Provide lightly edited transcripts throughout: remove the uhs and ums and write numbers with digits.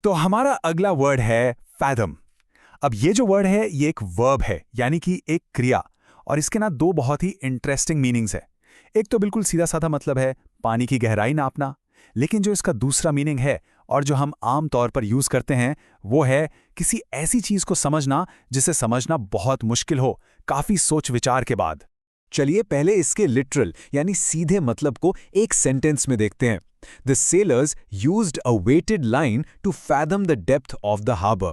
तो हमारा अगला वर्ड है फैथम। अब ये जो वर्ड है ये एक वर्ब है, यानी कि एक क्रिया, और इसके ना दो बहुत ही इंटरेस्टिंग मीनिंग्स है। एक तो बिल्कुल सीधा साधा मतलब है पानी की गहराई नापना, लेकिन जो इसका दूसरा मीनिंग है और जो हम आम तौर पर यूज करते हैं वो है किसी ऐसी चीज को समझना जिसे समझना बहुत मुश्किल हो, काफी सोच विचार के बाद। चलिए पहले इसके लिटरल यानी सीधे मतलब को एक सेंटेंस में देखते हैं। The sailors used a weighted line to fathom the depth of the harbour.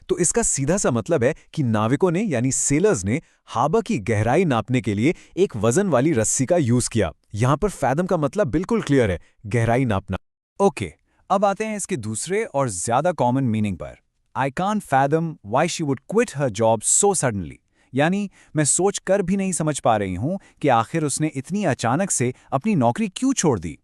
तो इसका सीधा सा मतलब है कि नाविकों ने यानी सेलर्स ने हार्बर की गहराई नापने के लिए एक वजन वाली रस्सी का यूज किया। यहां पर फैथम का मतलब बिल्कुल क्लियर है, गहराई नापना। ओके, अब आते हैं इसके दूसरे और ज्यादा कॉमन मीनिंग पर। I can't fathom why she would quit her job so suddenly, यानी मैं सोच कर भी नहीं समझ पा रही हूं कि आखिर उसने इतनी अचानक से अपनी नौकरी क्यों छोड़ दी।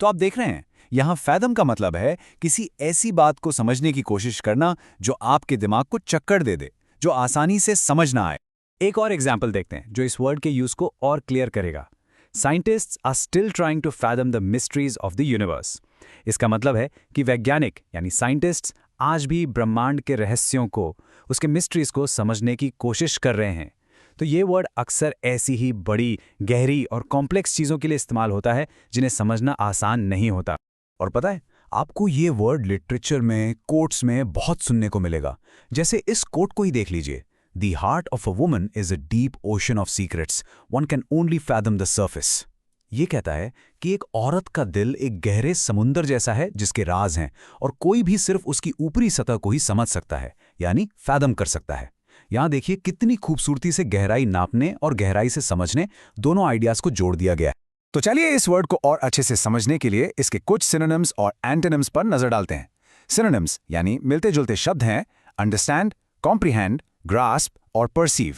तो आप देख रहे हैं, यहां फैथम का मतलब है किसी ऐसी बात को समझने की कोशिश करना जो आपके दिमाग को चक्कर दे दे, जो आसानी से समझ ना आए। एक और एग्जाम्पल देखते हैं जो इस वर्ड के यूज को और क्लियर करेगा। Scientists are still trying to fathom the mysteries of the universe. इसका मतलब है कि वैज्ञानिक यानी साइंटिस्ट्स आज भी ब्रह्मांड के रहस्यों को, उसके मिस्ट्रीज को समझने की कोशिश कर रहे हैं। तो ये वर्ड अक्सर ऐसी ही बड़ी, गहरी और कॉम्प्लेक्स चीज़ों के लिए इस्तेमाल होता है जिन्हें समझना आसान नहीं होता। और पता है, आपको ये वर्ड लिटरेचर में, कोट्स में बहुत सुनने को मिलेगा। जैसे इस कोट को ही देख लीजिए, the heart of a woman is a deep ocean of secrets, one can only fathom the surface. ये कहता है कि एक औरत का दिल एक गहरे समुंदर जैसा है जिसके राज हैं, और कोई भी सिर्फ उसकी ऊपरी सतह को ही समझ सकता है, यानी फैथम कर सकता है। यहां देखिए कितनी खूबसूरती से गहराई नापने और गहराई से समझने दोनों आइडियाज को जोड़ दिया गया है। तो चलिए इस वर्ड को और अच्छे से समझने के लिए इसके कुछ सिनोनिम्स और एंटोनिम्स पर नजर डालते हैं। सिनोनिम्स यानी मिलते जुलते शब्द हैं अंडरस्टैंड, कॉम्प्रिहेंड, ग्रास्प और परसीव।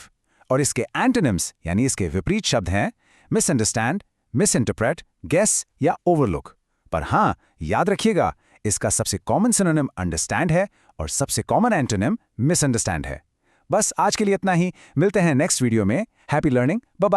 और इसके एंटोनिम्स यानी इसके विपरीत शब्द हैं मिसअंडरस्टैंड, मिसइंटरप्रेट, गेस या ओवरलुक। पर हाँ, याद रखिएगा, इसका सबसे कॉमन सिनोनिम अंडरस्टैंड है और सबसे कॉमन एंटोनिम मिसअंडरस्टैंड है। बस आज के लिए इतना ही। मिलते हैं नेक्स्ट वीडियो में। Happy learning. Bye bye.